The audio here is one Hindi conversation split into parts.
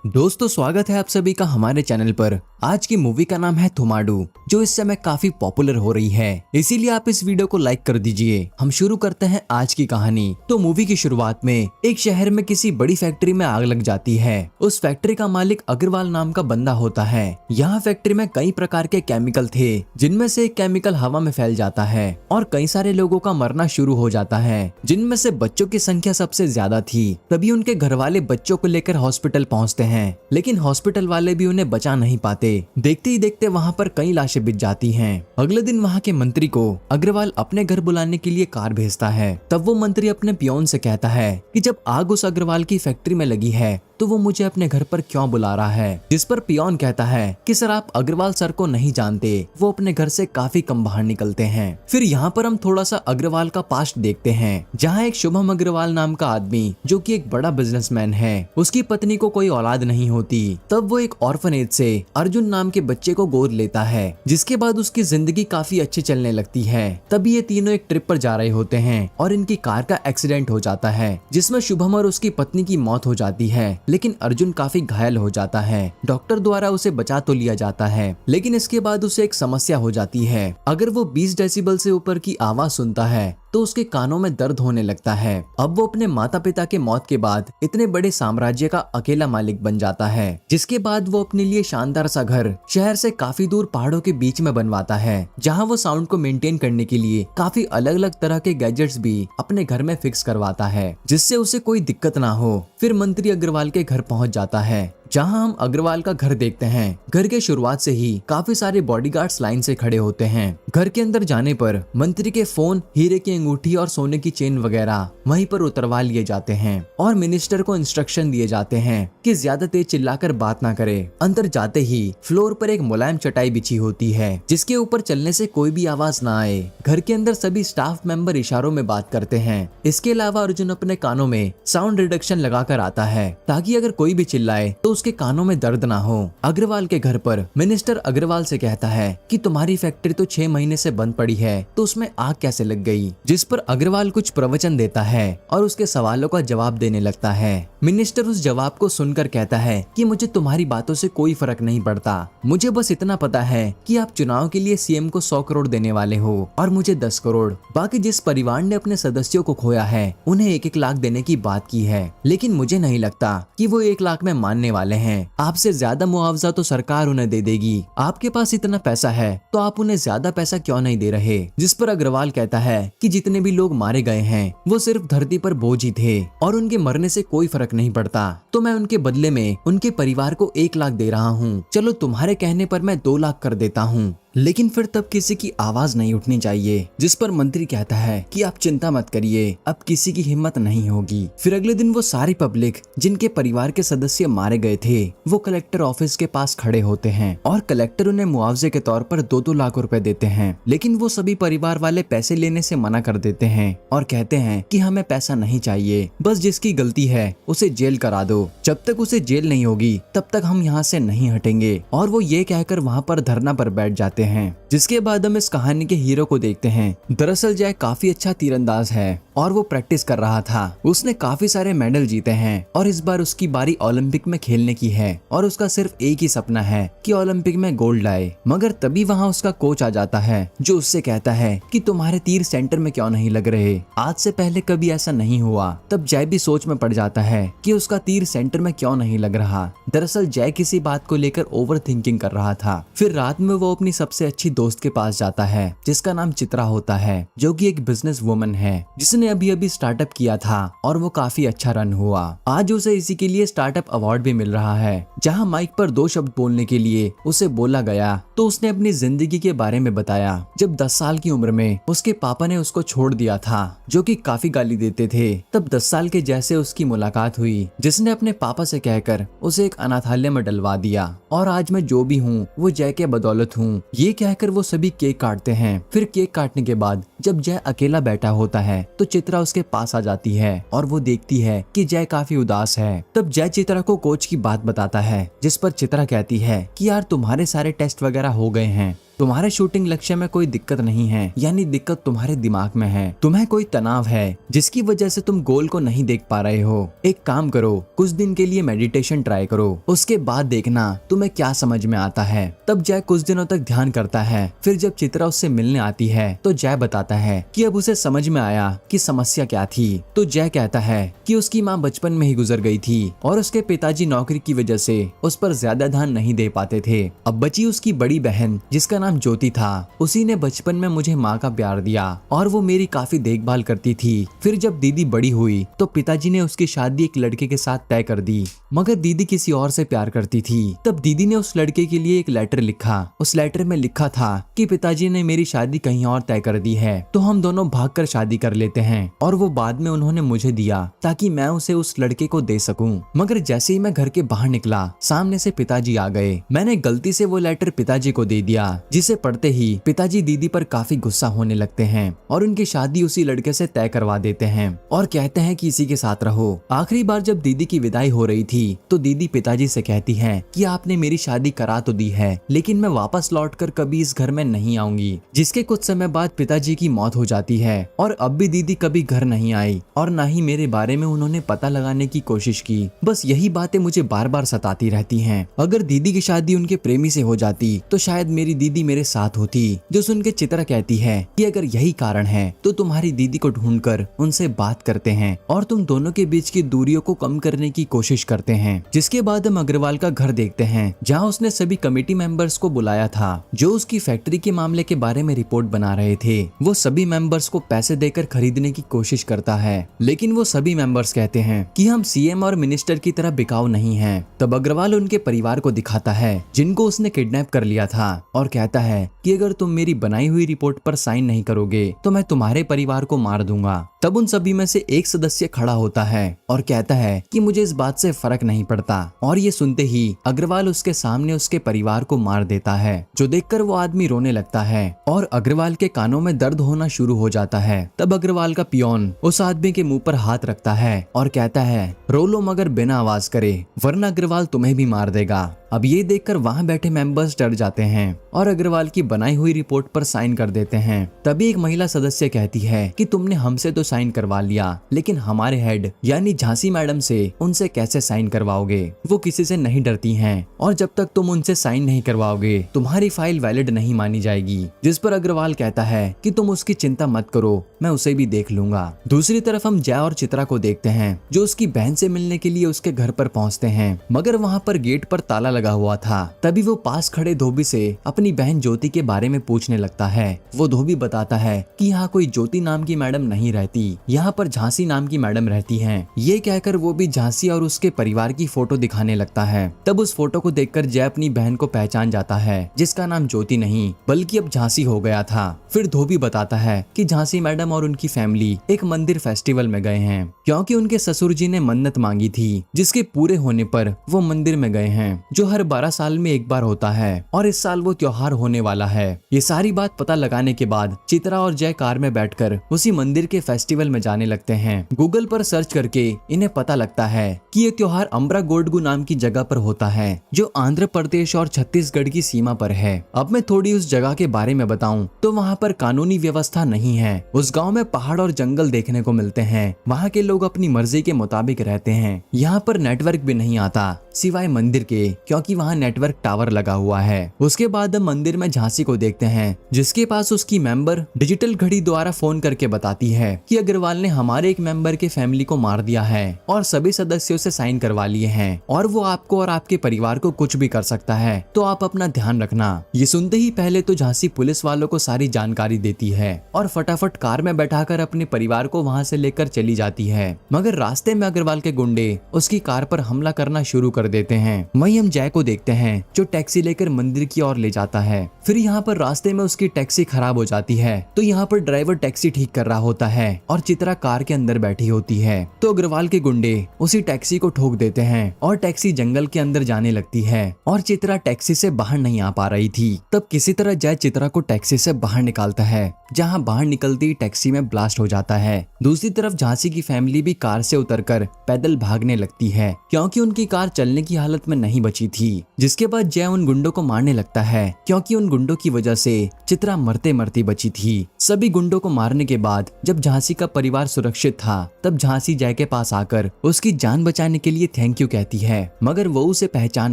दोस्तों स्वागत है आप सभी का हमारे चैनल पर। आज की मूवी का नाम है थुमाडू, जो इस समय काफी पॉपुलर हो रही है, इसीलिए आप इस वीडियो को लाइक कर दीजिए। हम शुरू करते हैं आज की कहानी। तो मूवी की शुरुआत में एक शहर में किसी बड़ी फैक्ट्री में आग लग जाती है। उस फैक्ट्री का मालिक अग्रवाल नाम का बंदा होता है। यहाँ फैक्ट्री में कई प्रकार के केमिकल थे, जिनमें से एक केमिकल हवा में फैल जाता है और कई सारे लोगों का मरना शुरू हो जाता है, जिनमें से बच्चों की संख्या सबसे ज्यादा थी। तभी उनके घर वाले बच्चों को लेकर हॉस्पिटल पहुँचते हैं, लेकिन हॉस्पिटल वाले भी उन्हें बचा नहीं पाते। देखते ही देखते वहाँ पर कई लाशें बिछ जाती हैं। अगले दिन वहाँ के मंत्री को अग्रवाल अपने घर बुलाने के लिए कार भेजता है। तब वो मंत्री अपने पियोन से कहता है कि जब आग उस अग्रवाल की फैक्ट्री में लगी है तो वो मुझे अपने घर पर क्यों बुला रहा है। जिस पर पियोन कहता है कि सर आप अग्रवाल सर को नहीं जानते, वो अपने घर से काफी कम बाहर निकलते हैं। फिर यहाँ पर हम थोड़ा सा अग्रवाल का पास्ट देखते हैं, जहाँ एक शुभम अग्रवाल नाम का आदमी, जो कि एक बड़ा बिजनेसमैन है, उसकी पत्नी को कोई औलाद नहीं होती। तब वो एक ऑर्फनेज से अर्जुन नाम के बच्चे को गोद लेता है, जिसके बाद उसकी जिंदगी काफी अच्छी चलने लगती है। तभी ये तीनों एक ट्रिप पर जा रहे होते हैं और इनकी कार का एक्सीडेंट हो जाता है, जिसमें शुभम और उसकी पत्नी की मौत हो जाती है, लेकिन अर्जुन काफी घायल हो जाता है। डॉक्टर द्वारा उसे बचा तो लिया जाता है, लेकिन इसके बाद उसे एक समस्या हो जाती है। अगर वो 20 डेसिबल से ऊपर की आवाज सुनता है तो उसके कानों में दर्द होने लगता है। अब वो अपने माता पिता के मौत के बाद इतने बड़े साम्राज्य का अकेला मालिक बन जाता है, जिसके बाद वो अपने लिए शानदार सा घर शहर से काफी दूर पहाड़ों के बीच में बनवाता है, जहाँ वो साउंड को मेंटेन करने के लिए काफी अलग अलग तरह के गैजेट्स भी अपने घर में फिक्स करवाता है, जिससे उसे कोई दिक्कत ना हो। फिर मंत्री अग्रवाल के घर पहुंच जाता है, जहां हम अग्रवाल का घर देखते हैं। घर के शुरुआत से ही काफी सारे बॉडीगार्ड्स लाइन से खड़े होते हैं। घर के अंदर जाने पर मंत्री के फोन, हीरे की अंगूठी और सोने की चेन वगैरह वहीं पर उतरवा लिए जाते हैं और मिनिस्टर को इंस्ट्रक्शन दिए जाते हैं कि ज्यादा तेज चिल्लाकर बात ना करे। अंदर जाते ही फ्लोर पर एक मुलायम चटाई बिछी होती है, जिसके ऊपर चलने से कोई भी आवाज ना आए। घर के अंदर सभी स्टाफ मेंबर इशारों में बात करते हैं। इसके अलावा अर्जुन अपने कानों में साउंड रिडक्शन लगाकर आता है, ताकि अगर कोई भी चिल्लाए तो उसके कानों में दर्द ना हो। अग्रवाल के घर पर मिनिस्टर अग्रवाल से कहता है कि तुम्हारी फैक्ट्री तो 6 महीने से बंद पड़ी है, तो उसमें आग कैसे लग गई। जिस पर अग्रवाल कुछ प्रवचन देता है और उसके सवालों का जवाब देने लगता है। मिनिस्टर उस जवाब को सुनकर कहता है कि मुझे तुम्हारी बातों से कोई फर्क नहीं पड़ता, मुझे बस इतना पता है कि आप चुनाव के लिए सीएम को 100 करोड़ देने वाले हो और मुझे 10 करोड़। बाकी जिस परिवार ने अपने सदस्यों को खोया है उन्हें 1-1 लाख देने की बात की है, लेकिन मुझे नहीं लगता कि वो 1 लाख में मानने वाले हैं। आपसे ज्यादा मुआवजा तो सरकार उन्हें दे देगी। आपके पास इतना पैसा है तो आप उन्हें ज्यादा पैसा क्यों नहीं दे रहे। जिस पर अग्रवाल कहता है कि जितने भी लोग मारे गए हैं वो सिर्फ धरती पर बोझ ही थे और उनके मरने से कोई फर्क नहीं पड़ता, तो मैं उनके बदले में उनके परिवार को 1 लाख दे रहा हूँ। चलो तुम्हारे कहने पर मैं 2 लाख कर देता हूँ, लेकिन फिर तब किसी की आवाज नहीं उठनी चाहिए। जिस पर मंत्री कहता है कि आप चिंता मत करिए, अब किसी की हिम्मत नहीं होगी। फिर अगले दिन वो सारी पब्लिक जिनके परिवार के सदस्य मारे गए थे वो कलेक्टर ऑफिस के पास खड़े होते हैं और कलेक्टर उन्हें मुआवजे के तौर पर 2-2 लाख रुपए देते हैं, लेकिन वो सभी परिवार वाले पैसे लेने से मना कर देते हैं और कहते हैं कि हमें पैसा नहीं चाहिए, बस जिसकी गलती है उसे जेल करा दो। जब तक उसे जेल नहीं होगी तब तक हम यहाँ से नहीं हटेंगे। और वो ये कहकर वहाँ पर धरना पर बैठ जाते हैं। जिसके बाद हम इस कहानी के हीरो को देखते हैं। दरअसल जय काफी अच्छा तीरंदाज है और वो प्रैक्टिस कर रहा था। उसने काफी सारे मेडल जीते हैं और इस बार उसकी बारी ओलंपिक में खेलने की है और उसका सिर्फ एक ही सपना है कि ओलंपिक में गोल्ड लाए। मगर तभी वहाँ उसका कोच आ जाता है, जो उससे कहता है कि तुम्हारे तीर सेंटर में क्यों नहीं लग रहे, आज से पहले कभी ऐसा नहीं हुआ। तब जय भी सोच में पड़ जाता है कि उसका तीर सेंटर में क्यों नहीं लग रहा। दरअसल जय किसी बात को लेकर ओवर थिंकिंग कर रहा था। फिर रात में वो अपनी सबसे अच्छी दोस्त के पास जाता है, जिसका नाम चित्रा होता है, जो कि एक बिजनेस वुमन है, जिसने अभी अभी स्टार्टअप किया था और वो काफी अच्छा रन हुआ। आज उसे इसी के लिए स्टार्टअप अवार्ड भी मिल रहा है। जहां माइक पर 2 शब्द बोलने के लिए उसे बोला गया तो उसने अपनी जिंदगी के बारे में बताया। जब 10 साल की उम्र में उसके पापा ने उसको छोड़ दिया था, जो कि काफी गाली देते थे, तब 10 साल के जैसे उसकी मुलाकात हुई, जिसने अपने पापा से कहकर उसे एक अनाथालय में डलवा दिया और आज मैं जो भी हूँ वो जय के बदौलत हूँ। ये कहकर वो सभी केक काटते हैं। फिर केक काटने के बाद जब जय अकेला बैठा होता है तो चित्रा उसके पास आ जाती है और वो देखती है कि जय काफी उदास है। तब जय चित्रा को कोच की बात बताता है, जिस पर चित्रा कहती है कि यार तुम्हारे सारे टेस्ट वगैरह हो गए हैं, तुम्हारे शूटिंग लक्ष्य में कोई दिक्कत नहीं है, यानी दिक्कत तुम्हारे दिमाग में है। तुम्हें कोई तनाव है जिसकी वजह से तुम गोल को नहीं देख पा रहे हो। एक काम करो, कुछ दिन के लिए मेडिटेशन ट्राई करो, उसके बाद देखना तुम्हें क्या समझ में आता है। तब जय कुछ दिनों तक ध्यान करता है। फिर जब चित्रा उससे मिलने आती है तो जय बताता है कि अब उसे समझ में आया कि समस्या क्या थी। तो जय कहता है कि उसकी माँ बचपन में ही गुजर गई थी और उसके पिताजी नौकरी की वजह से उस पर ज्यादा ध्यान नहीं दे पाते थे। अब बची उसकी बड़ी बहन जिसका नाम ज्योति था। उसी ने बचपन में मुझे माँ का प्यार दिया और वो मेरी काफी देखभाल करती थी। फिर जब दीदी बड़ी हुई तो पिताजी ने उसकी शादी एक लड़के के साथ तय कर दी, मगर दीदी किसी और से प्यार करती थी। तब दीदी ने उस लड़के के लिए एक लेटर लिखा। उस लेटर में लिखा था कि पिताजी ने मेरी शादी कहीं और तय कर दी है, तो हम दोनों भागकर शादी कर लेते हैं। और वो बाद में उन्होंने मुझे दिया ताकि मैं उसे उस लड़के को दे सकूं। मगर जैसे ही मैं घर के बाहर निकला, सामने से पिताजी आ गए। मैंने गलती से वो लेटर पिताजी को दे दिया, जिसे पढ़ते ही पिताजी दीदी पर काफी गुस्सा होने लगते हैं और उनकी शादी उसी लड़के से तय करवा देते हैं और कहते हैं कि इसी के साथ रहो। आखिरी बार जब दीदी की विदाई हो रही थी तो दीदी पिताजी से कहती है कि आपने मेरी शादी करा तो दी है, लेकिन मैं वापस लौटकर कभी इस घर में नहीं आऊंगी। जिसके कुछ समय बाद पिताजी की मौत हो जाती है और अब भी दीदी कभी घर नहीं आई और ना ही मेरे बारे में उन्होंने पता लगाने की कोशिश की। बस यही बातें मुझे बार बार सताती रहती हैं। अगर दीदी की शादी उनके प्रेमी से हो जाती तो शायद मेरी दीदी मेरे साथ होती। जो सुन के चित्रा कहती है कि अगर यही कारण है तो तुम्हारी दीदी को ढूंढकर उनसे बात करते हैं और तुम दोनों के बीच की दूरियों को कम करने की कोशिश करते हैं। जिसके बाद हम अग्रवाल का घर देखते हैं, जहां उसने सभी कमेटी मेंबर्स को बुलाया था जो उसकी फैक्ट्री के मामले के बारे में रिपोर्ट बना रहे थे। वो सभी मेंबर्स को पैसे देकर खरीदने की कोशिश करता है, लेकिन वो सभी मेंबर्स कहते हैं कि हम सीएम और मिनिस्टर की तरह बिकाऊ नहीं हैं। तब अग्रवाल उनके परिवार को दिखाता है जिनको उसने किडनैप कर लिया था और कहता है कि अगर तुम मेरी बनाई हुई रिपोर्ट पर साइन नहीं करोगे तो मैं तुम्हारे परिवार को मार दूंगा। तब उन सभी में से एक सदस्य खड़ा होता है और कहता है कि मुझे इस बात से फर्क नहीं पड़ता। और ये सुनते ही अग्रवाल उसके सामने उसके परिवार को मार देता है, जो देखकर वो आदमी रोने लगता है और अग्रवाल के कानों में दर्द होना शुरू हो जाता है। तब अग्रवाल का पियोन उस आदमी के मुंह पर हाथ रखता है और कहता है रो लो मगर बिना आवाज करे, वरना अग्रवाल तुम्हें भी मार देगा। अब ये देखकर वहां बैठे मेंबर्स डर जाते हैं और अग्रवाल की बनाई हुई रिपोर्ट पर साइन कर देते हैं। तभी एक महिला सदस्य कहती है कि तुमने हमसे तो साइन करवा लिया, लेकिन हमारे हेड यानी झांसी मैडम से उनसे कैसे साइन करवाओगे? वो किसी से नहीं डरती हैं और जब तक तुम उनसे साइन नहीं करवाओगे तुम्हारी फाइल वैलिड नहीं मानी जाएगी। जिस पर अग्रवाल कहता है कि तुम उसकी चिंता मत करो, मैं उसे भी देख लूंगा। दूसरी तरफ हम जय और चित्रा को देखते हैं जो उसकी बहन से मिलने के लिए उसके घर पर पहुंचते हैं, मगर वहां पर गेट पर ताला लगा हुआ था। तभी वो पास खड़े धोबी से अपनी बहन ज्योति के बारे में पूछने लगता है। वो धोबी बताता है कि यहाँ कोई ज्योति नाम की मैडम नहीं रहती, यहाँ पर झांसी नाम की मैडम रहती हैं। ये कहकर वो भी झांसी और उसके परिवार की फोटो दिखाने लगता है। तब उस फोटो को देखकर जय अपनी बहन को पहचान जाता है, जिसका नाम ज्योति नहीं बल्कि अब झांसी हो गया था। फिर धोबी बताता है कि झांसी मैडम और उनकी फैमिली एक मंदिर फेस्टिवल में गए हैं, क्योंकि उनके ससुर जी ने मन्नत मांगी थी, जिसके पूरे होने पर वो मंदिर में गए हैं, जो हर 12 साल में एक बार होता है और इस साल वो त्योहार होने वाला है। ये सारी बात पता लगाने के बाद चित्रा और जय कार में बैठकर उसी मंदिर के फेस्टिवल में जाने लगते हैं। गूगल पर सर्च करके इन्हें पता लगता है कि ये त्योहार अम्ब्रागोडगु नाम की जगह पर होता है, जो आंध्र प्रदेश और छत्तीसगढ़ की सीमा पर है। अब मैं थोड़ी उस जगह के बारे में बताऊं तो वहाँ पर कानूनी व्यवस्था नहीं है। उस गाँव में पहाड़ और जंगल देखने को मिलते हैं। वहाँ के लोग अपनी मर्जी के मुताबिक रहते हैं। यहाँ पर नेटवर्क भी नहीं आता सिवाय मंदिर के, क्योंकि वहाँ नेटवर्क टावर लगा हुआ है। उसके बाद हम मंदिर में झांसी को देखते हैं, जिसके पास उसकी मेंबर डिजिटल घड़ी द्वारा फोन करके बताती है कि अग्रवाल ने हमारे एक मेंबर के फैमिली को मार दिया है और सभी सदस्यों से साइन करवा लिए हैं और वो आपको और आपके परिवार को कुछ भी कर सकता है, तो आप अपना ध्यान रखना। ये सुनते ही पहले तो झांसी पुलिस वालों को सारी जानकारी देती है और फटाफट कार में बैठाकर अपने परिवार को वहाँ से लेकर चली जाती है। मगर रास्ते में अग्रवाल के गुंडे उसकी कार पर हमला करना शुरू कर देते हैं। वहीं हम जय को देखते हैं जो टैक्सी लेकर मंदिर की ओर ले जाता है। फिर यहाँ पर रास्ते में उसकी टैक्सी खराब हो जाती है, तो यहाँ पर ड्राइवर टैक्सी ठीक कर रहा होता है और चित्रा कार के अंदर बैठी होती है तो अग्रवाल के गुंडे उसी टैक्सी को ठोक देते हैं और टैक्सी जंगल के अंदर जाने लगती है और चित्रा टैक्सी से बाहर नहीं आ पा रही थी। तब किसी तरह जय चित्रा को टैक्सी से बाहर निकालता है, जहां बाहर निकलती ही टैक्सी में ब्लास्ट हो जाता है। दूसरी तरफ झांसी की फैमिली भी कार से उतरकर पैदल भागने लगती है क्योंकि उनकी कार चलने की हालत में नहीं बची थी। जिसके बाद जय उन गुंडों को मारने लगता है क्योंकि उन गुंडों की वजह से चित्रा मरते मरते बची थी। सभी गुंडों को मारने के बाद जब झांसी का परिवार सुरक्षित था तब झांसी जय के पास आकर उसकी जान बचाने के लिए थैंक यू कहती है, मगर वो उसे पहचान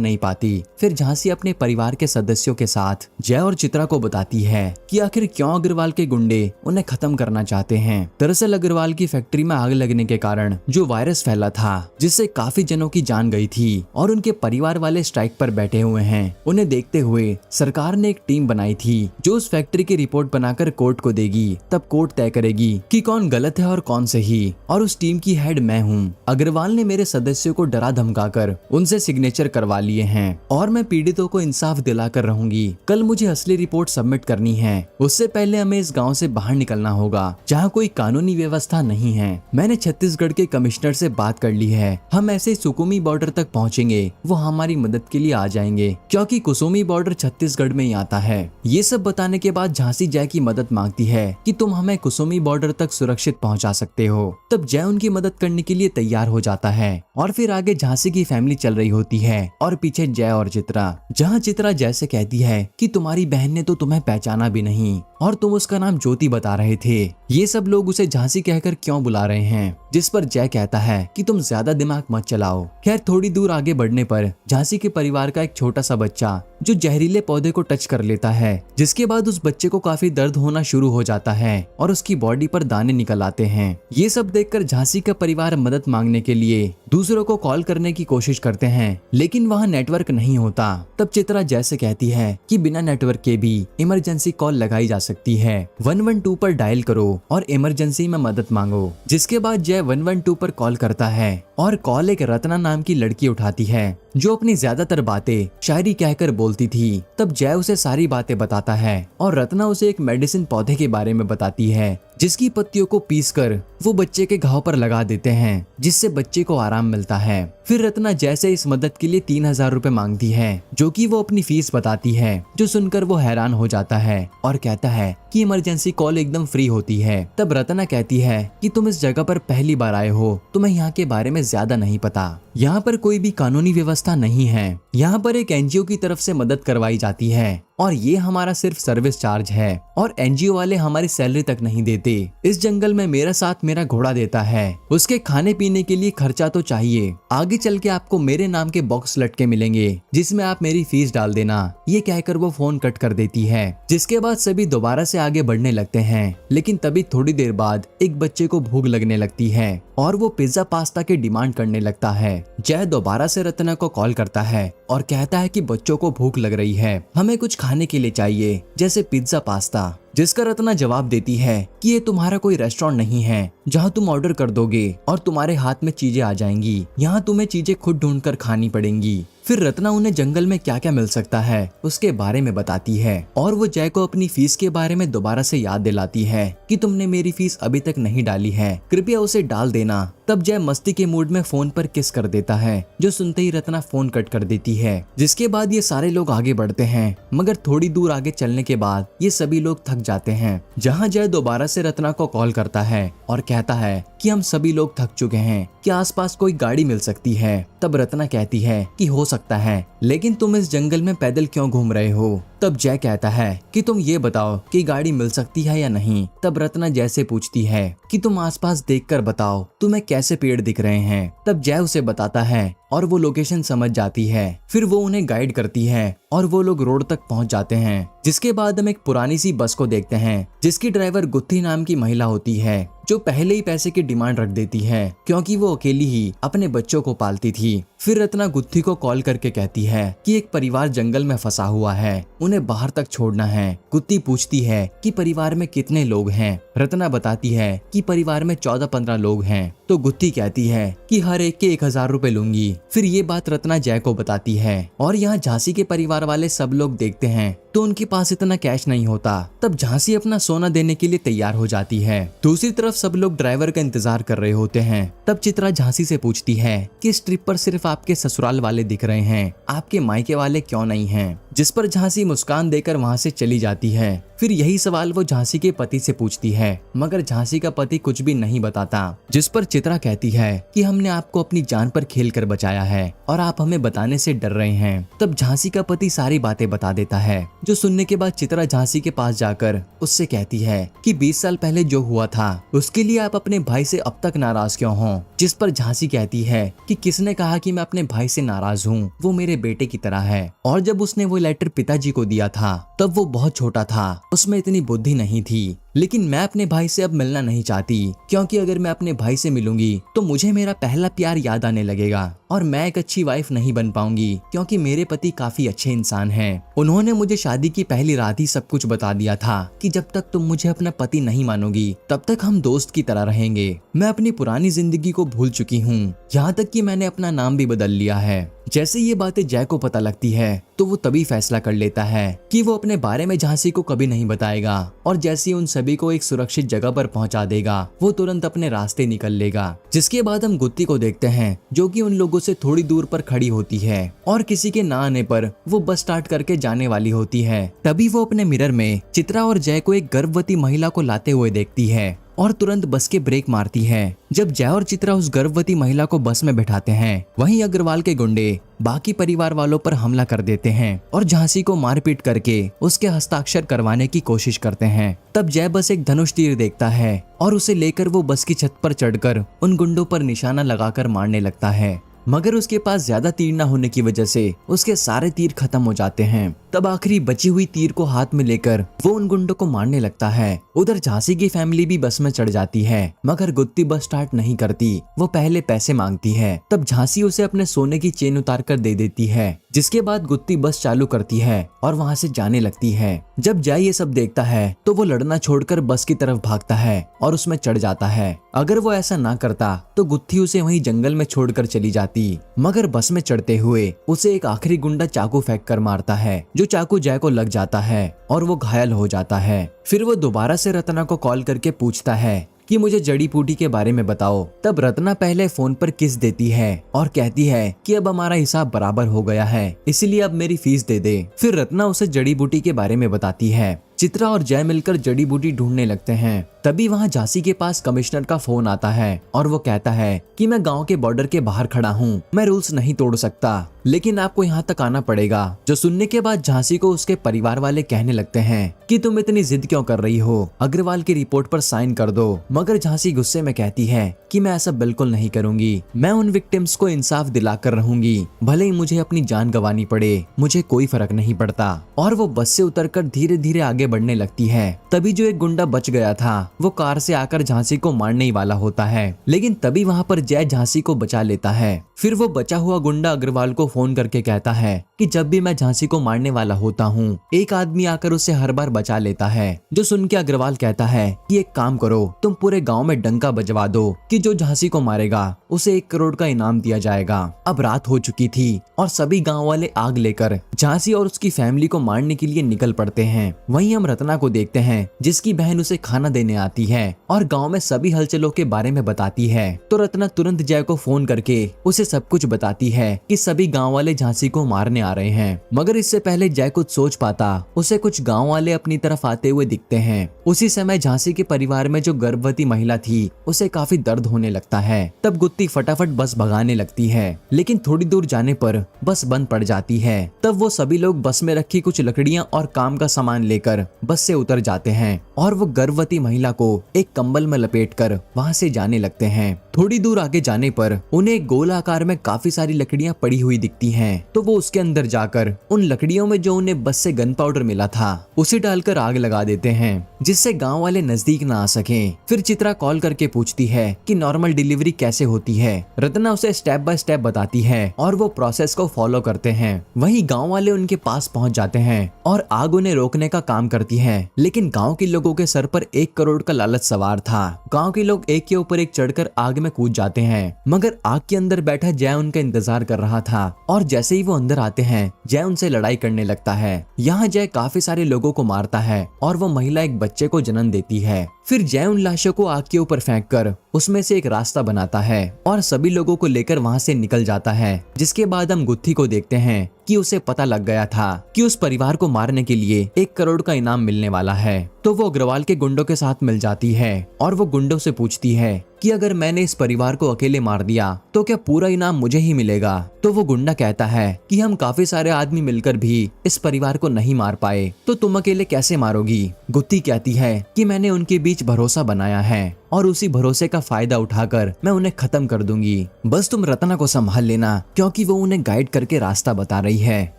नहीं पाती। फिर झांसी अपने परिवार के सदस्यों के साथ जय और चित्रा को बताती है कि आखिर क्यों अग्रवाल के गुंडे उन्हें खत्म करना चाहते हैं। दरअसल अग्रवाल की फैक्ट्री में आग लगने के कारण जो वायरस फैला था जिससे काफी जनों की जान गई थी और उनके परिवार वाले स्ट्राइक पर बैठे हुए हैं। उन्हें देखते हुए सरकार ने एक टीम बनाई थी जो उस फैक्ट्री की रिपोर्ट बनाकर कोर्ट को देगी। तब कोर्ट तय करेगी कि कौन गलत है और कौन सही, और उस टीम की हेड मैं हूँ। अग्रवाल ने मेरे सदस्यों को डरा धमकाकर उनसे सिग्नेचर करवा लिए हैं और मैं पीड़ितों को इंसाफ दिलाकर रहूंगी। कल मुझे असली रिपोर्ट सबमिट करनी है, उससे पहले हमें इस गांव से बाहर निकलना होगा जहां कोई कानूनी व्यवस्था नहीं है। मैंने छत्तीसगढ़ के कमिश्नर से बात कर ली है, हम ऐसे ही सुकुमी बॉर्डर तक पहुंचेंगे, वो हमारी मदद के लिए आ जाएंगे क्योंकि कुसुमी बॉर्डर छत्तीसगढ़ में ही आता है। ये सब बताने के बाद झांसी जय की मदद मांगती है कि तुम हमें कुसुमी बॉर्डर तक सुरक्षित पहुंचा सकते हो। तब जय उनकी मदद करने के लिए तैयार हो जाता है और फिर आगे झांसी की फैमिली चल रही होती है और पीछे जय और चित्रा, जहां चित्रा जय से कहती है कि तुम्हारी बहन ने तो तुम्हें पहचाना भी नहीं और तुम उसका नाम ज्योति बता रहे थे। ये सब लोग उसे झांसी कहकर क्यों बुला रहे हैं, जिस पर जय कहता है कि तुम ज्यादा दिमाग मत चलाओ। खैर थोड़ी दूर आगे बढ़ने पर झांसी के परिवार का एक छोटा सा बच्चा जो जहरीले पौधे को टच कर लेता है, जिसके बाद उस बच्चे को काफी दर्द होना शुरू हो जाता है और उसकी बॉडी पर दाने निकल आते हैं। ये सब देखकर झांसी का परिवार मदद मांगने के लिए दूसरों को कॉल करने की कोशिश करते हैं, लेकिन वहाँ नेटवर्क नहीं होता। तब चित्रा जय से कहती है कि बिना नेटवर्क के भी इमरजेंसी कॉल लगाई जा सकती है, 112 पर डायल करो और इमरजेंसी में मदद मांगो। जिसके बाद जय 112 पर कॉल करता है और कॉल एक रत्ना नाम की लड़की उठाती है जो अपनी ज्यादातर बातें शायरी कहकर बोलती थी। तब जय उसे सारी बातें बताता है और रत्ना उसे एक मेडिसिन पौधे के बारे में बताती है जिसकी पत्तियों को पीसकर वो बच्चे के घाव पर लगा देते हैं, जिससे बच्चे को आराम मिलता है। फिर रत्ना जैसे इस मदद के लिए 3000 रुपए मांगती है जो कि वो अपनी फीस बताती है, जो सुनकर वो हैरान हो जाता है और कहता है कि इमरजेंसी कॉल एकदम फ्री होती है। तब रत्ना कहती है कि तुम इस जगह पर पहली बार आए हो, तुम्हें यहाँ के बारे में ज्यादा नहीं पता, यहाँ पर कोई भी कानूनी व्यवस्था नहीं है, यहाँ पर एक एनजीओ की तरफ से मदद करवाई जाती है और ये हमारा सिर्फ सर्विस चार्ज है और एनजीओ वाले हमारी सैलरी तक नहीं देते। इस जंगल में मेरा साथ मेरा घोड़ा देता है, उसके खाने पीने के लिए खर्चा तो चाहिए। आगे चल के आपको मेरे नाम के बॉक्स लटके मिलेंगे जिसमें आप मेरी फीस डाल देना। ये कहकर वो फोन कट कर देती है। जिसके बाद सभी दोबारा से आगे बढ़ने लगते हैं, लेकिन तभी थोड़ी देर बाद एक बच्चे को भूख लगने लगती है और वो पिज्जा पास्ता की डिमांड करने लगता है। जय दोबारा से रत्ना को कॉल करता है और कहता है कि बच्चों को भूख लग रही है, हमें कुछ खाने के लिए चाहिए जैसे पिज्जा पास्ता। जिसका रत्ना जवाब देती है कि ये तुम्हारा कोई रेस्टोरेंट नहीं है जहाँ तुम ऑर्डर कर दोगे और तुम्हारे हाथ में चीजें आ जाएंगी, यहाँ तुम्हें चीजें खुद ढूंढकर खानी पड़ेंगी। फिर रत्ना उन्हें जंगल में क्या क्या मिल सकता है उसके बारे में बताती है और वो जय को अपनी फीस के बारे में दोबारा से याद दिलाती है कि तुमने मेरी फीस अभी तक नहीं डाली है, कृपया उसे डाल देना। तब जय मस्ती के मूड में फोन पर किस कर देता है, जो सुनते ही रत्ना फोन कट कर देती है। जिसके बाद ये सारे लोग आगे बढ़ते हैं, मगर थोड़ी दूर आगे चलने के बाद ये सभी लोग थक जाते हैं। जहाँ जय दोबारा से रत्ना को कॉल करता है और कहता है कि हम सभी लोग थक चुके हैं, क्या आसपास कोई गाड़ी मिल सकती है। तब रत्ना कहती है कि हो सकता है, लेकिन तुम इस जंगल में पैदल क्यों घूम रहे हो। तब जय कहता है कि तुम ये बताओ कि गाड़ी मिल सकती है या नहीं। तब रत्ना जय से पूछती है कि तुम आसपास देखकर बताओ तुम्हें कैसे पेड़ दिख रहे हैं। तब जय उसे बताता है और वो लोकेशन समझ जाती है। फिर वो उन्हें गाइड करती है और वो लोग रोड तक पहुंच जाते हैं। जिसके बाद हम एक पुरानी सी बस को देखते हैं जिसकी ड्राइवर गुत्थी नाम की महिला होती है, जो पहले ही पैसे की डिमांड रख देती है क्योंकि वो अकेली ही अपने बच्चों को पालती थी। फिर रत्ना गुत्थी को कॉल करके कहती है कि एक परिवार जंगल में फंसा हुआ है, उन्हें बाहर तक छोड़ना है। गुत्ती पूछती है कि परिवार में कितने लोग हैं। रत्ना बताती है कि परिवार में 14-15 लोग हैं। तो गुत्ती कहती है कि हर एक के 1000 रुपए लूंगी। फिर ये बात रत्ना जय को बताती है और यहाँ झांसी के परिवार वाले सब लोग देखते हैं तो उनके पास इतना कैश नहीं होता। तब झांसी अपना सोना देने के लिए तैयार हो जाती है। दूसरी तरफ सब लोग ड्राइवर का इंतजार कर रहे होते हैं। तब चित्रा झांसी से पूछती है कि इस ट्रिप पर सिर्फ आपके ससुराल वाले दिख रहे हैं, आपके मायके वाले क्यों नहीं हैं? जिस पर झांसी मुस्कान देकर वहां से चली जाती है। फिर यही सवाल वो झांसी के पति से पूछती है, मगर झांसी का पति कुछ भी नहीं बताता। जिस पर चित्रा कहती है कि हमने आपको अपनी जान पर खेल कर बचाया है और आप हमें बताने से डर रहे हैं। तब झांसी का पति सारी बातें बता देता है, जो सुनने के बाद चित्रा झांसी के पास जाकर उससे कहती है कि 20 साल पहले जो हुआ था उसके लिए आप अपने भाई से अब तक नाराज क्यों हो? जिस पर झांसी कहती है कि किसने कहा कि मैं अपने भाई से नाराज हूँ, वो मेरे बेटे की तरह है। और जब उसने वो लेटर पिताजी को दिया था तब वो बहुत छोटा था, उसमें इतनी बुद्धि नहीं थी। लेकिन मैं अपने भाई से अब मिलना नहीं चाहती, क्योंकि अगर मैं अपने भाई से मिलूंगी तो मुझे मेरा पहला प्यार याद आने लगेगा और मैं एक अच्छी वाइफ नहीं बन पाऊंगी, क्योंकि मेरे पति काफी अच्छे इंसान हैं। उन्होंने मुझे शादी की पहली रात ही सब कुछ बता दिया था कि जब तक तुम मुझे अपना पति नहीं मानोगी तब तक हम दोस्त की तरह रहेंगे। मैं अपनी पुरानी जिंदगी को भूल चुकी हूँ, यहाँ तक कि मैंने अपना नाम भी बदल लिया है। जैसे ये बातें जय को पता लगती है तो वो तभी फैसला कर लेता है कि वो अपने बारे में झांसी को कभी नहीं बताएगा और जैसे उन सभी को एक सुरक्षित जगह पर पहुंचा देगा वो तुरंत अपने रास्ते निकल लेगा। जिसके बाद हम गुत्ती को देखते हैं जो कि उन लोगों से थोड़ी दूर पर खड़ी होती है और किसी के ना आने पर वो बस स्टार्ट करके जाने वाली होती है। तभी वो अपने मिरर में चित्रा और जय को एक गर्भवती महिला को लाते हुए देखती है और तुरंत बस के ब्रेक मारती है। जब जय और चित्रा उस गर्भवती महिला को बस में बैठाते हैं, वहीं अग्रवाल के गुंडे बाकी परिवार वालों पर हमला कर देते हैं और झांसी को मारपीट करके उसके हस्ताक्षर करवाने की कोशिश करते हैं। तब जय बस एक धनुष तीर देखता है और उसे लेकर वो बस की छत पर चढ़कर उन गुंडों पर निशाना लगाकर मारने लगता है, मगर उसके पास ज्यादा तीर न होने की वजह से उसके सारे तीर खत्म हो जाते हैं। तब आखिरी बची हुई तीर को हाथ में लेकर वो उन गुंडों को मारने लगता है। उधर झांसी की फैमिली भी बस में चढ़ जाती है, मगर गुत्ती बस स्टार्ट नहीं करती, वो पहले पैसे मांगती है। तब झांसी उसे अपने सोने की चेन उतार कर दे देती है, जिसके बाद गुत्ती बस चालू करती है और वहाँ से जाने लगती है। जब जय ये सब देखता है तो वो लड़ना छोड़कर बस की तरफ भागता है और उसमें चढ़ जाता है। अगर वो ऐसा ना करता तो गुत्ती उसे वहीं जंगल में छोड़कर चली जाती, मगर बस में चढ़ते हुए उसे एक आखिरी गुंडा चाकू फेंक कर मारता है, जो चाकू जय को लग जाता है और वो घायल हो जाता है। फिर वो दोबारा से रत्ना को कॉल करके पूछता है कि मुझे जड़ी बूटी के बारे में बताओ। तब रत्ना पहले फोन पर किस देती है और कहती है कि अब हमारा हिसाब बराबर हो गया है, इसलिए अब मेरी फीस दे दे। फिर रत्ना उसे जड़ी बूटी के बारे में बताती है। चित्रा और जय मिलकर जड़ी बूटी ढूंढने लगते हैं। तभी वहाँ झांसी के पास कमिश्नर का फोन आता है और वो कहता है कि मैं गांव के बॉर्डर के बाहर खड़ा हूँ, मैं रूल्स नहीं तोड़ सकता, लेकिन आपको यहाँ तक आना पड़ेगा। जो सुनने के बाद झांसी को उसके परिवार वाले कहने लगते हैं कि तुम इतनी जिद क्यों कर रही हो, अग्रवाल की रिपोर्ट पर साइन कर दो। मगर झांसी गुस्से में कहती है कि मैं ऐसा बिल्कुल नहीं करूंगी, मैं उन विक्टिम्स को इंसाफ दिलाकर रहूंगी, भले ही मुझे अपनी जान गंवानी पड़े, मुझे कोई फर्क नहीं पड़ता। और वो बस से उतरकर धीरे धीरे आगे बढ़ने लगती है। तभी जो एक गुंडा बच गया था वो कार से आकर झांसी को मारने ही वाला होता है, लेकिन तभी वहाँ पर जय झांसी को बचा लेता है। फिर वो बचा हुआ गुंडा अग्रवाल को फोन करके कहता है कि जब भी मैं झांसी को मारने वाला होता हूँ एक आदमी आकर उसे हर बार बचा लेता है। जो सुन के अग्रवाल कहता है कि एक काम करो, तुम पूरे गांव में डंका बजवा दो कि जो झांसी को मारेगा उसे 1 करोड़ का इनाम दिया जाएगा। अब रात हो चुकी थी और सभी गांव वाले आग लेकर झांसी और उसकी फैमिली को मारने के लिए निकल पड़ते हैं। वहीं हम रत्ना को देखते हैं जिसकी बहन उसे खाना देने आती है और गांव में सभी हलचलों के बारे में बताती है। तो रत्ना तुरंत जय को फोन करके उसे सब कुछ बताती है कि सभी गांव वाले झांसी को मारने आ रहे हैं। मगर इससे पहले जय कुछ सोच पाता उसे कुछ गांव वाले अपनी तरफ आते हुए दिखते हैं। उसी समय झांसी के परिवार में जो गर्भवती महिला थी उसे काफी दर्द होने लगता है। तब गुत्ती फटाफट बस भगाने लगती है, लेकिन थोड़ी दूर जाने पर बस बंद पड़ जाती है। तब वो सभी लोग बस में रखी कुछ लकड़ियां और काम का सामान लेकर बस से उतर जाते हैं और वो गर्भवती महिला को एक कंबल में लपेटकर वहां से जाने लगते हैं। थोड़ी दूर आगे जाने पर उन्हें एक गोल आकार में काफी सारी लकड़ियां पड़ी हुई दिखती हैं। तो वो उसके अंदर जाकर उन लकड़ियों में जो उन्हें बस से गन पाउडर मिला था उसे डालकर आग लगा देते हैं। जिससे गांव वाले नजदीक ना आ सकें। फिर चित्रा कॉल करके पूछती है कि नॉर्मल डिलीवरी कैसे होती है। रत्ना उसे स्टेप बाय स्टेप बताती है और वो प्रोसेस को फॉलो करते हैं। वहीं गांव वाले उनके पास पहुंच जाते हैं और आग उन्हें रोकने का काम करती है, लेकिन गांव के लोगों के सर पर 1 करोड़ का लालच सवार था। गांव के लोग एक के ऊपर एक चढ़कर आग में कूद जाते हैं, मगर आग के अंदर बैठा जय उनका इंतजार कर रहा था और जैसे ही वो अंदर आते हैं जय उनसे लड़ाई करने लगता है। यहाँ जय काफी सारे लोगों को मारता है और वो महिला एक बच्चे को जन्म देती है। फिर जय उन लाशों को आग के ऊपर फेंककर उसमें से एक रास्ता बनाता है और सभी लोगों को लेकर वहां से निकल जाता है। जिसके बाद हम गुत्थी को देखते हैं कि उसे पता लग गया था कि उस परिवार को मारने के लिए 1 करोड़ का इनाम मिलने वाला है। तो वो अग्रवाल के गुंडों के साथ मिल जाती है और वो गुंडों से पूछती है कि अगर मैंने इस परिवार को अकेले मार दिया तो क्या पूरा इनाम मुझे ही मिलेगा। तो वो गुंडा कहता है कि हम काफी सारे आदमी मिलकर भी इस परिवार को नहीं मार पाए, तो तुम अकेले कैसे मारोगी। गुत्थी कहती है कि मैंने उनके बीच भरोसा बनाया है और उसी भरोसे का फायदा उठाकर मैं उन्हें खत्म कर दूंगी। बस तुम रत्ना को संभाल लेना, क्योंकि वो उन्हें गाइड करके रास्ता बता रही है।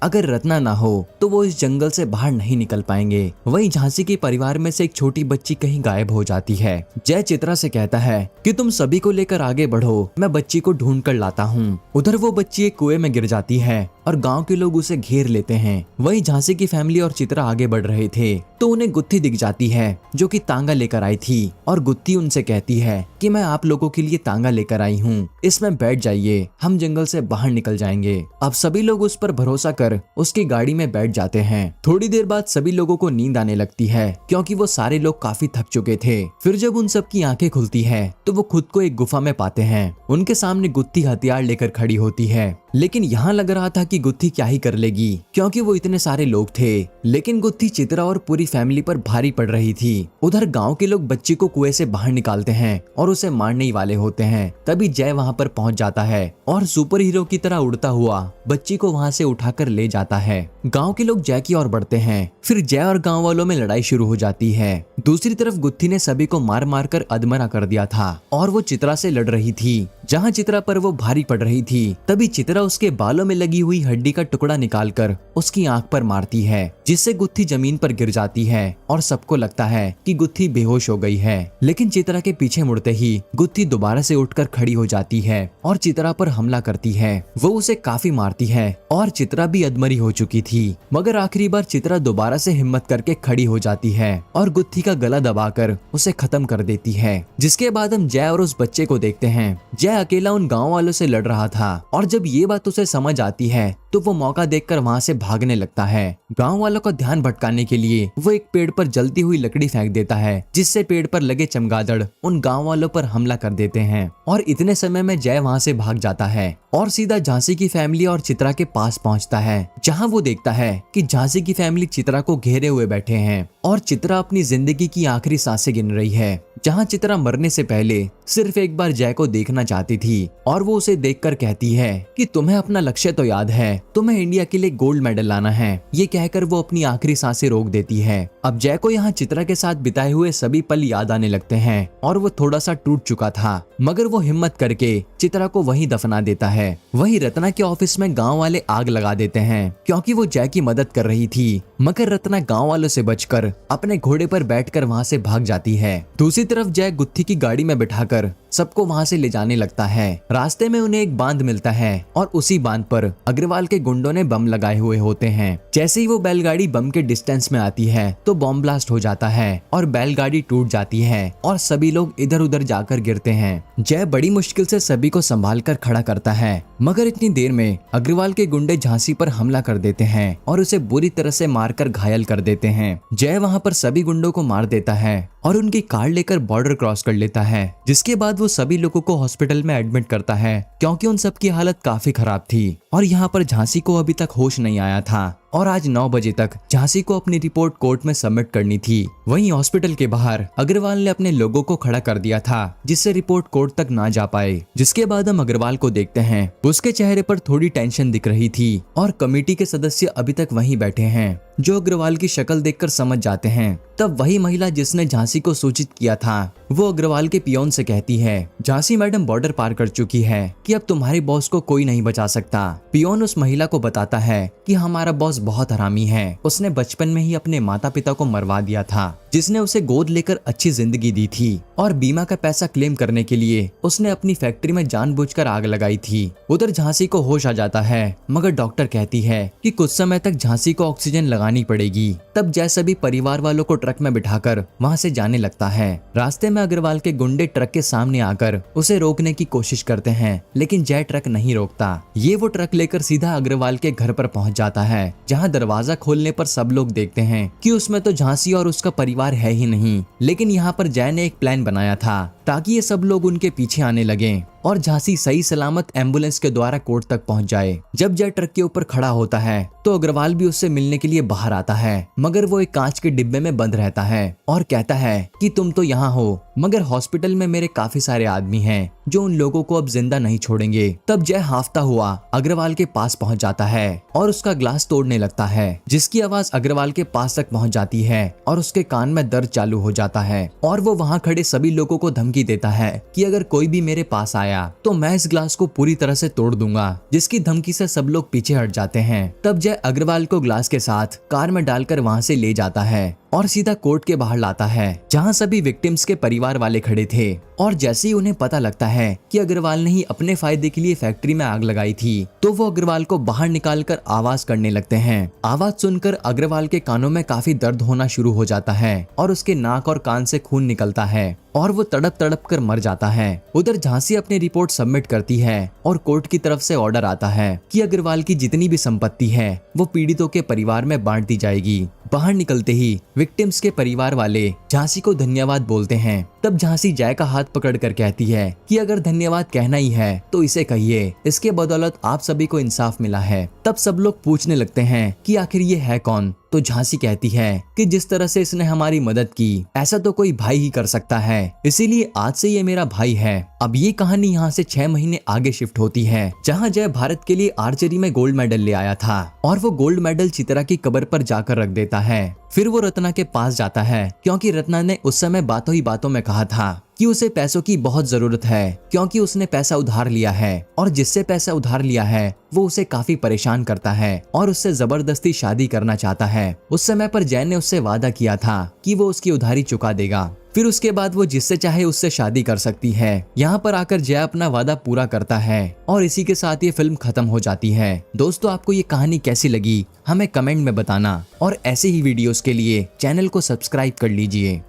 अगर रत्ना ना हो तो वो इस जंगल से बाहर नहीं निकल पाएंगे। वहीं झांसी के परिवार में से एक छोटी बच्ची कहीं गायब हो जाती है। जय चित्रा से कहता है कि तुम सभी को लेकर आगे बढ़ो, मैं बच्ची को ढूंढ कर लाता हूँ। उधर वो बच्ची एक कुएं में गिर जाती है और गांव के लोग उसे घेर लेते हैं। वहीं झांसी की फैमिली और चित्रा आगे बढ़ रहे थे तो उन्हें गुत्थी दिख जाती है जो कि तांगा लेकर आई थी और गुत्थी उनसे कहती है कि मैं आप लोगों के लिए तांगा लेकर आई हूँ, इसमें बैठ जाइए, हम जंगल से बाहर निकल जाएंगे। अब सभी लोग उस पर भरोसा कर उसकी गाड़ी में बैठ जाते हैं। थोड़ी देर बाद सभी लोगों को नींद आने लगती है क्योंकि वो सारे लोग काफी थक चुके थे। फिर जब उन सबकी आंखें खुलती है तो वो खुद को एक गुफा में पाते हैं। उनके सामने गुत्थी हथियार लेकर खड़ी होती है, लेकिन यहाँ लग रहा था कि गुत्थी क्या ही कर लेगी क्योंकि वो इतने सारे लोग थे। लेकिन गुत्थी चित्रा और पूरी फैमिली पर भारी पड़ रही थी। उधर गांव के लोग बच्ची को कुएं से बाहर निकालते हैं और उसे मारने ही वाले होते हैं। तभी जय वहां पर पहुंच जाता है और सुपर हीरो की तरह उड़ता हुआ बच्ची को वहां से उठाकर ले जाता है। गांव के लोग जय की ओर बढ़ते हैं। फिर जय और गांव वालों में लड़ाई शुरू हो जाती है। दूसरी तरफ गुत्थी ने सभी को मार मार कर अधमरा कर दिया था और वो चित्रा से लड़ रही थी। जहाँ चित्रा पर वो भारी पड़ रही थी तभी चित्रा उसके बालों में लगी हुई हड्डी का टुकड़ा निकालकर उसकी आंख पर मारती है, जिससे गुत्थी जमीन पर गिर जाती है और सबको लगता है कि गुत्थी बेहोश हो गई है। लेकिन चित्रा के पीछे मुड़ते ही गुत्थी दोबारा से उठकर खड़ी हो जाती है और चित्रा पर हमला करती है। वो उसे काफी मारती है और चित्रा भी अधमरी हो चुकी थी, मगर आखिरी बार चित्रा दोबारा से हिम्मत करके खड़ी हो जाती है और गुत्थी का गला दबाकर उसे खत्म कर देती है। जिसके बाद हम जय और उस बच्चे को देखते हैं। जय अकेला उन गाँव वालों से लड़ रहा था और जब ये बात उसे समझ आती है तो वो मौका देखकर वहां से भागने लगता है। गांव वालों का ध्यान भटकाने के लिए वो एक पेड़ पर जलती हुई लकड़ी फेंक देता है, जिससे पेड़ पर लगे चमगादड़ उन गांव वालों पर हमला कर देते हैं और इतने समय में जय वहां से भाग जाता है और सीधा झांसी की फैमिली और चित्रा के पास पहुंचता है, जहां वो देखता है कि झांसी की फैमिली चित्रा को घेरे हुए बैठे हैं और चित्रा अपनी जिंदगी की आखिरी सांसें गिन रही है। जहां चित्रा मरने से पहले सिर्फ एक बार जय को देखना चाहती थी और वो उसे देखकर कहती है कि तुम्हें अपना लक्ष्य तो याद है, तुम्हें इंडिया के लिए गोल्ड मेडल लाना है। ये कहकर वो अपनी आखिरी सांसें रोक देती है। अब जय को यहाँ चित्रा के साथ बिताए हुए सभी पल याद आने लगते हैं और वो थोड़ा सा टूट चुका था, मगर वो हिम्मत करके चित्रा को वहीं दफना देता है। वहीं रत्ना के ऑफिस में गांव वाले आग लगा देते हैं क्योंकि वो जय की मदद कर रही थी, मगर रत्ना गांव वालों से बचकर अपने घोड़े पर बैठकर वहां से भाग जाती है। दूसरी तरफ जय गुत्थी की गाड़ी में बिठाकर सबको वहां से ले जाने लगता है। रास्ते में उन्हें एक बांध मिलता है और उसी बांध पर अग्रवाल के गुंडों ने बम लगाए हुए होते हैं। जैसे ही वो बैलगाड़ी बम के डिस्टेंस में आती है तो बम ब्लास्ट हो जाता है और बैलगाड़ी टूट जाती है और सभी लोग इधर उधर जाकर गिरते हैं। जय बड़ी मुश्किल से सभी को संभाल कर खड़ा करता है, मगर इतनी देर में अग्रवाल के गुंडे झांसी पर हमला कर देते हैं और उसे बुरी तरह से मारकर घायल कर देते हैं। जय वहां पर सभी गुंडों को मार देता है और उनकी कार लेकर बॉर्डर क्रॉस कर लेता है। जिसके बाद वो सभी लोगों को हॉस्पिटल में एडमिट करता है क्योंकि उन सबकी हालत काफी खराब थी और यहाँ पर झांसी को अभी तक होश नहीं आया था और आज 9 बजे तक झांसी को अपनी रिपोर्ट कोर्ट में सबमिट करनी थी। वहीं हॉस्पिटल के बाहर अग्रवाल ने अपने लोगों को खड़ा कर दिया था जिससे रिपोर्ट कोर्ट तक ना जा पाए। जिसके बाद हम अग्रवाल को देखते हैं, उसके चेहरे पर थोड़ी टेंशन दिख रही थी और कमेटी के सदस्य अभी तक वहीं बैठे हैं जो अग्रवाल की शक्ल देखकर समझ जाते हैं। तब वही महिला जिसने झांसी को सूचित किया था वो अग्रवाल के पियोन से कहती है, झांसी मैडम बॉर्डर पार कर चुकी है कि अब तुम्हारे बॉस को कोई नहीं बचा सकता। पियोन उस महिला को बताता है कि हमारा बॉस बहुत हरामी है। उसने बचपन में ही अपने माता पिता को मरवा दिया था, जिसने उसे गोद लेकर अच्छी जिंदगी दी थी, और बीमा का पैसा क्लेम करने के लिए उसने अपनी फैक्ट्री में जानबूझकर आग लगाई थी। उधर झांसी को होश आ जाता है, मगर डॉक्टर कहती है कि कुछ समय तक झांसी को ऑक्सीजन लगानी पड़ेगी। तब जय सभी परिवार वालों को ट्रक में बिठाकर वहां से जाने लगता है। रास्ते में अग्रवाल के गुंडे ट्रक के सामने आकर उसे रोकने की कोशिश करते हैं, लेकिन जय ट्रक नहीं रोकता। ये वो ट्रक लेकर सीधा अग्रवाल के घर पर पहुंच जाता है, जहां दरवाजा खोलने पर सब लोग देखते हैं कि उसमें तो झांसी और उसका परिवार है ही नहीं। लेकिन यहाँ पर जय ने एक प्लान बनाया था ताकि ये सब लोग उनके पीछे आने लगे और झांसी सही सलामत एम्बुलेंस के द्वारा कोर्ट तक पहुंच जाए। जब जय ट्रक के ऊपर खड़ा होता है तो अग्रवाल भी उससे मिलने के लिए बाहर आता है, मगर वो एक कांच के डिब्बे में बंद रहता है और कहता है कि तुम तो यहाँ हो, मगर हॉस्पिटल में मेरे काफी सारे आदमी हैं जो उन लोगों को अब जिंदा नहीं छोड़ेंगे। तब जय हाफता हुआ अग्रवाल के पास पहुंच जाता है और उसका ग्लास तोड़ने लगता है, जिसकी आवाज अग्रवाल के पास तक पहुंच जाती है और उसके कान में दर्द चालू हो जाता है। और वो वहां खड़े सभी लोगों को धमकी देता है कि अगर कोई भी मेरे पास आया तो मैं इस ग्लास को पूरी तरह से तोड़ दूंगा, जिसकी धमकी से सब लोग पीछे हट जाते हैं। तब जय अग्रवाल को ग्लास के साथ कार में डालकर वहां से ले जाता है और सीधा कोर्ट के बाहर लाता है, जहां सभी विक्टिम्स के परिवार वाले खड़े थे। और जैसे ही उन्हें पता लगता है कि अग्रवाल ने ही अपने फायदे के लिए फैक्ट्री में आग लगाई थी, तो वो अग्रवाल को बाहर निकालकर आवाज करने लगते हैं। आवाज सुनकर अग्रवाल के कानों में काफी दर्द होना शुरू हो जाता है और उसके नाक और कान से खून निकलता है और वो तड़प तड़प कर मर जाता है। उधर झांसी अपनी रिपोर्ट सबमिट करती है और कोर्ट की तरफ से ऑर्डर आता है कि अग्रवाल की जितनी भी संपत्ति है वो पीड़ितों के परिवार में बांट दी जाएगी। बाहर निकलते ही विक्टिम्स के परिवार वाले झांसी को धन्यवाद बोलते हैं। तब झांसी जय का हाथ पकड़कर कहती है कि अगर धन्यवाद कहना ही है तो इसे कहिए, इसके बदौलत आप सभी को इंसाफ मिला है। तब सब लोग पूछने लगते हैं कि आखिर ये है कौन। तो झांसी कहती है कि जिस तरह से इसने हमारी मदद की, ऐसा तो कोई भाई ही कर सकता है, इसीलिए आज से ये मेरा भाई है। अब ये कहानी यहाँ से 6 महीने आगे शिफ्ट होती है, जहाँ जय भारत के लिए आर्चरी में गोल्ड मेडल ले आया था और वो गोल्ड मेडल चित्रा की कब्र पर जाकर रख देता है। फिर वो रत्ना के पास जाता है, क्योंकि रत्ना ने उस समय बातों ही बातों में कहा था कि उसे पैसों की बहुत जरूरत है, क्योंकि उसने पैसा उधार लिया है और जिससे पैसा उधार लिया है वो उसे काफी परेशान करता है और उससे जबरदस्ती शादी करना चाहता है। उस समय पर जय ने उससे वादा किया था कि वो उसकी उधारी चुका देगा, फिर उसके बाद वो जिससे चाहे उससे शादी कर सकती है। यहाँ पर आकर जय अपना वादा पूरा करता है और इसी के साथ ये फिल्म खत्म हो जाती है। दोस्तों, आपको ये कहानी कैसी लगी हमें कमेंट में बताना और ऐसे ही वीडियोस के लिए चैनल को सब्सक्राइब कर लीजिए।